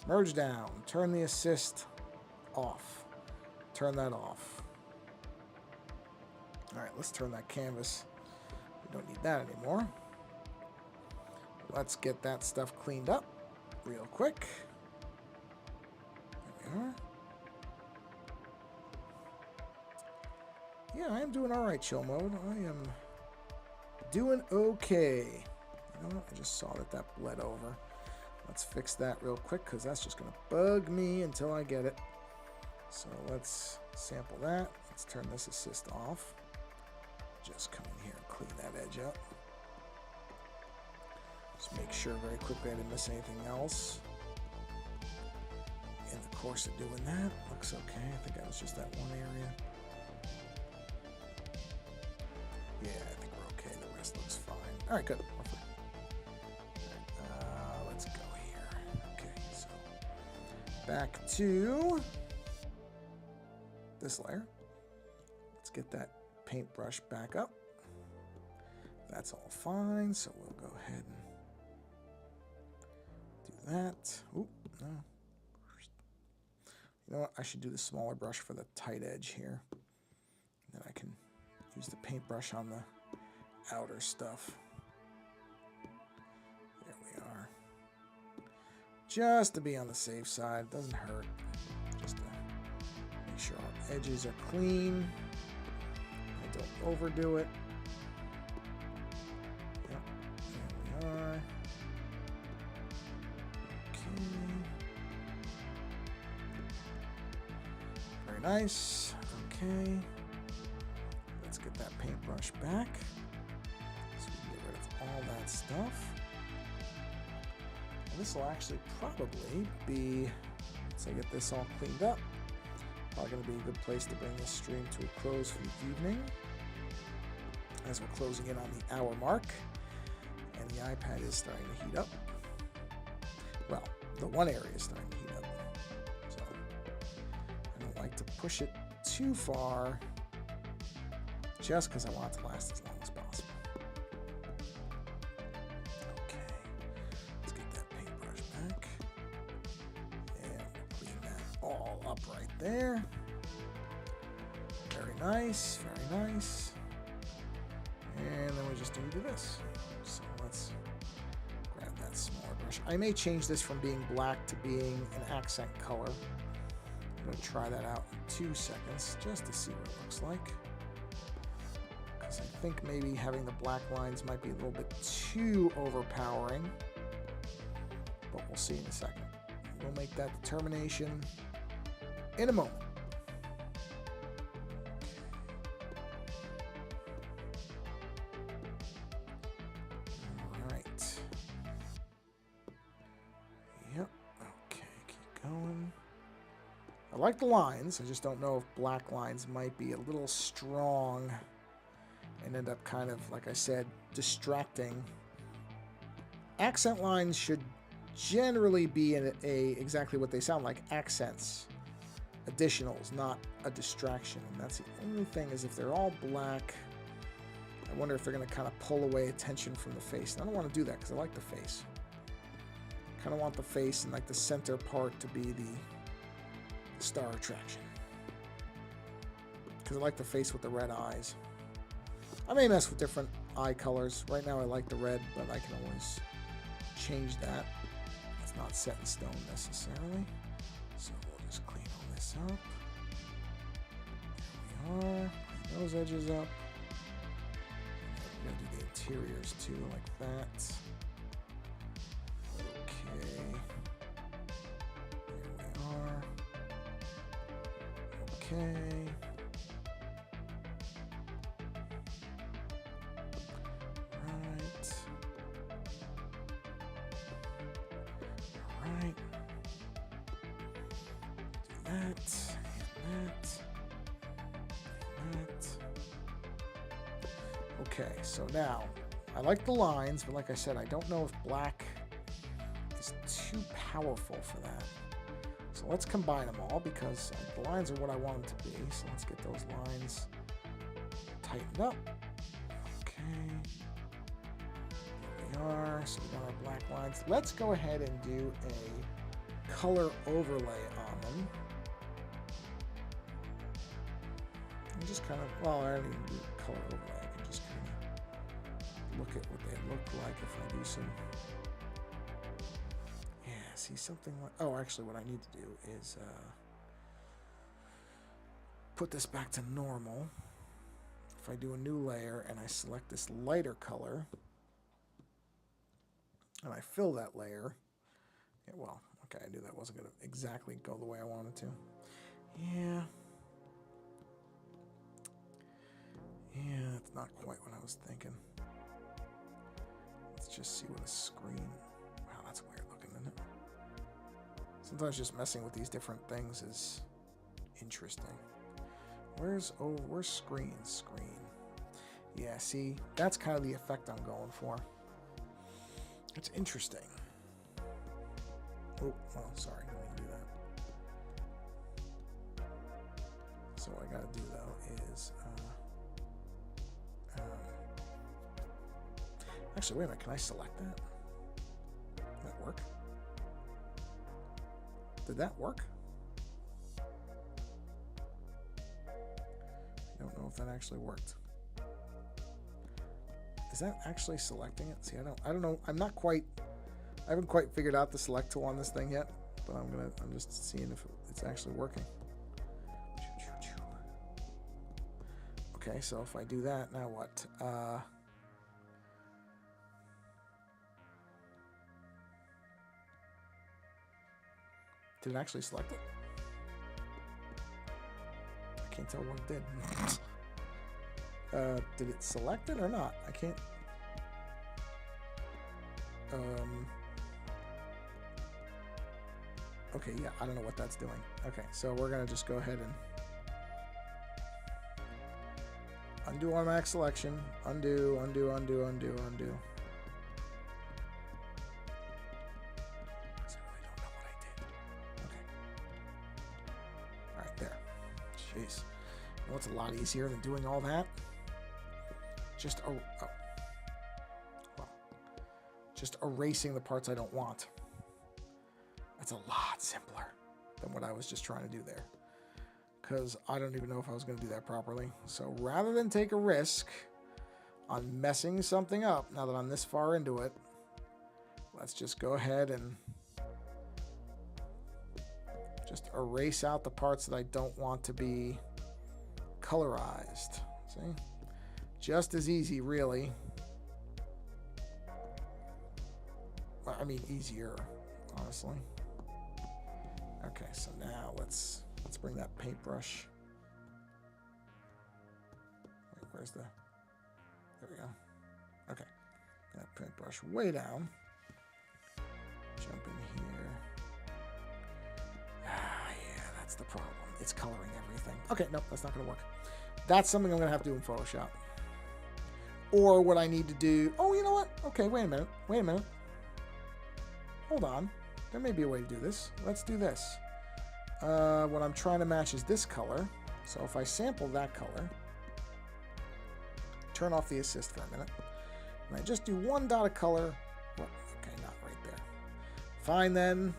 merge down, turn the assist off. Turn that off. All right, let's turn that canvas. We don't need that anymore. Let's get that stuff cleaned up real quick. There we are. Yeah, I am doing all right, Chill Mode. I am doing okay. You know what? I just saw that bled over. Let's fix that real quick because that's just going to bug me until I get it. So let's sample that. Let's turn this assist off. Just come in here and clean that edge up. Just make sure very quickly I didn't miss anything else. In the course of doing that, looks okay. I think that was just that one area. Yeah, I think we're okay. The rest looks fine. All right, good. We're fine. Let's go here. Okay, so back to this layer. Let's get that paintbrush back up. That's all fine, so we'll go ahead and do that. Oop, no. You know what? I should do the smaller brush for the tight edge here. Then I can use the paintbrush on the outer stuff. There we are. Just to be on the safe side. Doesn't hurt. Just to make sure our edges are clean. I don't overdo it. Yep. There we are. Okay. Very nice. Okay. Let's get that paintbrush back so we can get rid of all that stuff. And this will actually probably be, once I get this all cleaned up, probably going to be a good place to bring this stream to a close for the evening, as we're closing in on the hour mark, and the iPad is starting to heat up. Well, the one area is starting to heat up, so I don't like to push it too far, just because I want it to last as long as possible. Okay, let's get that paintbrush back, and we'll clean that all up right there. Very nice, very nice. And then we just need to do this. So let's grab that smaller brush. I may change this from being black to being an accent color. I'm going to try that out in 2 seconds just to see what it looks like. Because I think maybe having the black lines might be a little bit too overpowering. but we'll see in a second. We'll make that determination in a moment. All right. Yep. Okay, keep going. I like the lines. I just don't know if black lines might be a little strong and end up kind of, like I said, distracting. Accent lines should generally be exactly what they sound like, accents, additionals, not a distraction. And that's the only thing, is if they're all black, I wonder if they're going to kind of pull away attention from the face. And I don't want to do that because I like the face. Kind of want the face and like the center part to be the star attraction, because I like the face with the red eyes. I may mess with different eye colors. Right now I like the red, but I can always change that. It's not set in stone necessarily. So we'll just clean all this up. There we are. Clean those edges up. We're going to do the interiors too, like that. Okay. There we are. Okay. Right. Right. Do that. And that. And that. Okay, so now I like the lines, but like I said, I don't know if black is too powerful for that. So let's combine them all, because the lines are what I want them to be. So let's get those lines tightened up. Okay. There we are. So we got our black lines. Let's go ahead and do a color overlay on them. And just kind of, well, I don't even do a color overlay. I can just kind of look at what they look like if I do some. See something like, oh, actually what I need to do is put this back to normal. If I do a new layer and I select this lighter color and I fill that layer, yeah, well, okay, I knew that wasn't going to exactly go the way I wanted to. Yeah, that's not quite what I was thinking. Let's just see what a screen. Wow, that's weird looking, isn't it? Sometimes just messing with these different things is interesting. Where's screen? Screen. Yeah, see, that's kind of the effect I'm going for. It's interesting. Oh, well, sorry, I didn't do that. So what I gotta do though is, actually, wait a minute, can I select that? Does that work? Did that work? I don't know if that actually worked. Is that actually selecting it? See, I don't know. I haven't quite figured out the select tool on this thing yet, but I'm just seeing if it's actually working. Okay, so if I do that, now what? Did it actually select it? I can't tell what it did. Did it select it or not? I can't. Okay, yeah, I don't know what that's doing. Okay, so we're gonna just go ahead and undo automatic selection. Undo, undo, undo, undo, undo. Jeez. You know what's a lot easier than doing all that? Just just erasing the parts I don't want. That's a lot simpler than what I was just trying to do there. Because I don't even know if I was going to do that properly. So rather than take a risk on messing something up, now that I'm this far into it, let's just go ahead and just erase out the parts that I don't want to be colorized. See? Just as easy, really. I mean, easier. honestly. Okay, so now let's bring that paintbrush. Wait, where's the... There we go. Okay. That paintbrush way down. Jump in here. Ah, yeah, that's the problem. It's coloring everything. Okay, nope, that's not going to work. That's something I'm going to have to do in Photoshop. Or what I need to do... Oh, you know what? Okay, wait a minute. Wait a minute. Hold on. There may be a way to do this. Let's do this. What I'm trying to match is this color. So if I sample that color, turn off the assist for a minute, and I just do one dot of color. Well, okay, not right there. Fine then.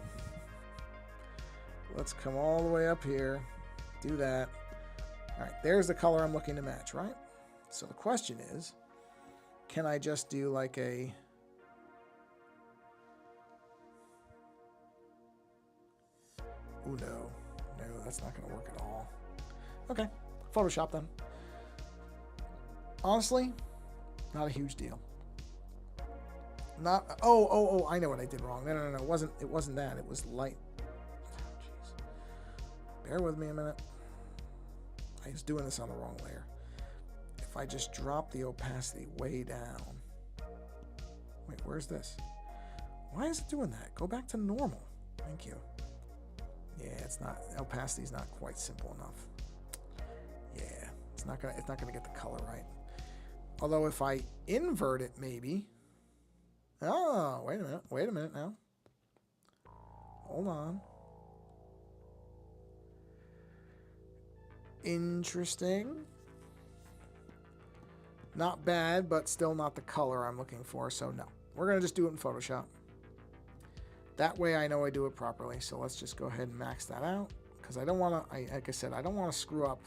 Let's come all the way up here. Do that. All right, there's the color I'm looking to match, right? So the question is, can I just do like a... Oh, no. No, that's not going to work at all. Okay. Photoshop then. Honestly, not a huge deal. Not... Oh, I know what I did wrong. No. It wasn't that. It was light. Oh, jeez. Bear with me a minute. I was doing this on the wrong layer. If I just drop the opacity way down... Wait, where's this? Why is it doing that? Go back to normal. Thank you. Yeah, it's not, opacity's not quite simple enough. Yeah, it's not gonna get the color right. Although if I invert it, maybe. Oh, wait a minute now. Hold on. Interesting. Not bad, but still not the color I'm looking for, so no. We're gonna just do it in Photoshop. That way I know I do it properly. So let's just go ahead and max that out. Because I don't want to, like I said, I don't want to screw up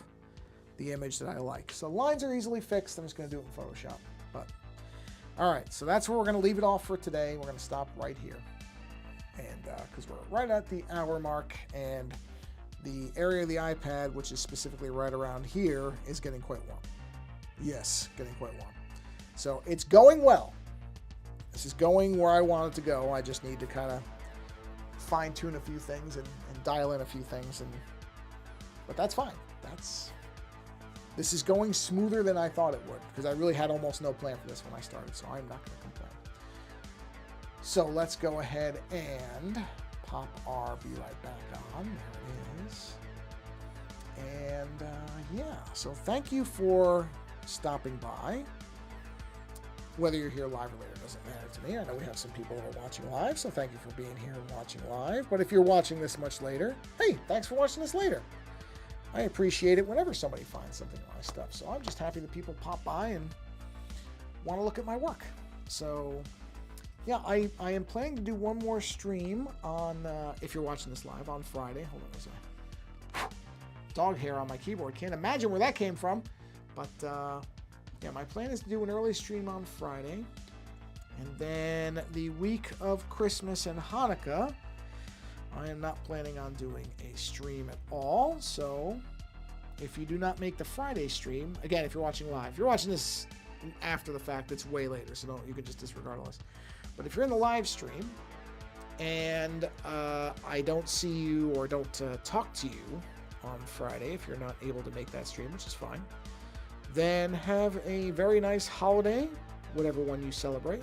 the image that I like. So lines are easily fixed. I'm just going to do it in Photoshop. But all right, so that's where we're going to leave it off for today. We're going to stop right here. And because we're right at the hour mark, and the area of the iPad, which is specifically right around here, is getting quite warm. Yes, getting quite warm. So it's going well. This is going where I want it to go. I just need to kind of fine-tune a few things and dial in a few things, but that's fine. This is going smoother than I thought it would, because I really had almost no plan for this when I started, so I'm not going to complain. So let's go ahead and pop our Be Right Back on. There it is. And yeah, so thank you for stopping by. Whether you're here live or later doesn't matter to me. I know we have some people that are watching live, so thank you for being here and watching live. But if you're watching this much later, hey, thanks for watching this later. I appreciate it whenever somebody finds something on my stuff. So I'm just happy that people pop by and want to look at my work. So yeah, I am planning to do one more stream on, if you're watching this live, on Friday. Hold on a second. Dog hair on my keyboard. Can't imagine where that came from. But yeah, my plan is to do an early stream on Friday. And then the week of Christmas and Hanukkah, I am not planning on doing a stream at all. So if you do not make the Friday stream, again, if you're watching live, if you're watching this after the fact, it's way later, so you can just disregard all this. But if you're in the live stream and I don't see you or don't talk to you on Friday, if you're not able to make that stream, which is fine, then have a very nice holiday, whatever one you celebrate.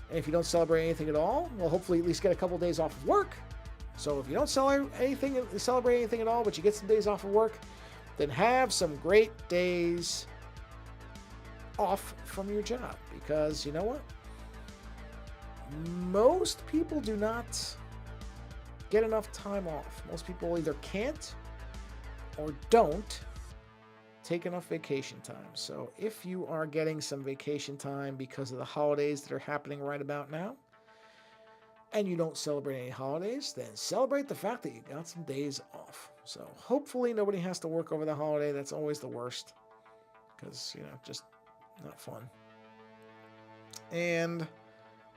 And if you don't celebrate anything at all, well, hopefully at least get a couple days off of work. So if you don't celebrate anything at all, but you get some days off of work, then have some great days off from your job. Because you know what? Most people do not get enough time off. Most people either can't or don't take enough vacation time. So if you are getting some vacation time because of the holidays that are happening right about now, and you don't celebrate any holidays, then celebrate the fact that you got some days off. So hopefully nobody has to work over the holiday. That's always the worst, because, you know, just not fun. And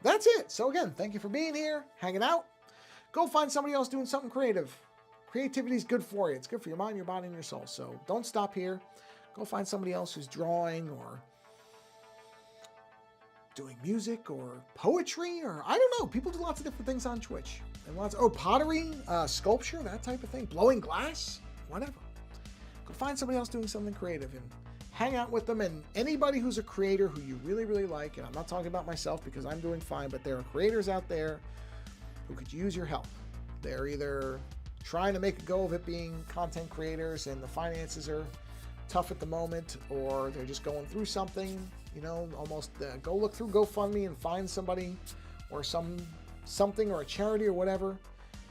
that's it. So again, thank you for being here, hanging out. Go find somebody else doing something creative. Creativity is good for you. It's good for your mind, your body, and your soul. So don't stop here. Go find somebody else who's drawing or doing music or poetry, or I don't know. People do lots of different things on Twitch. And pottery, sculpture, that type of thing, blowing glass, whatever. Go find somebody else doing something creative and hang out with them. And anybody who's a creator who you really, really like, and I'm not talking about myself because I'm doing fine, but there are creators out there who could use your help. They're either trying to make a go of it being content creators and the finances are tough at the moment, or they're just going through something, you know, almost go look through GoFundMe and find somebody or something or a charity or whatever.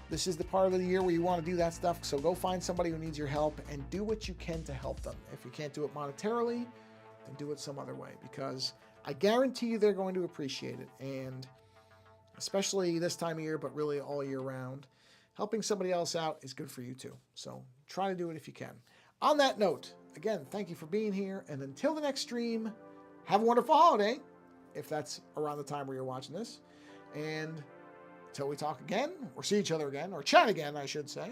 This is the part of the year where you want to do that stuff. So go find somebody who needs your help and do what you can to help them. If you can't do it monetarily, then do it some other way, because I guarantee you they're going to appreciate it. And especially this time of year, but really all year round, helping somebody else out is good for you too. So try to do it if you can. On that note, again, thank you for being here. And until the next stream, have a wonderful holiday, if that's around the time where you're watching this. And until we talk again, or see each other again, or chat again, I should say,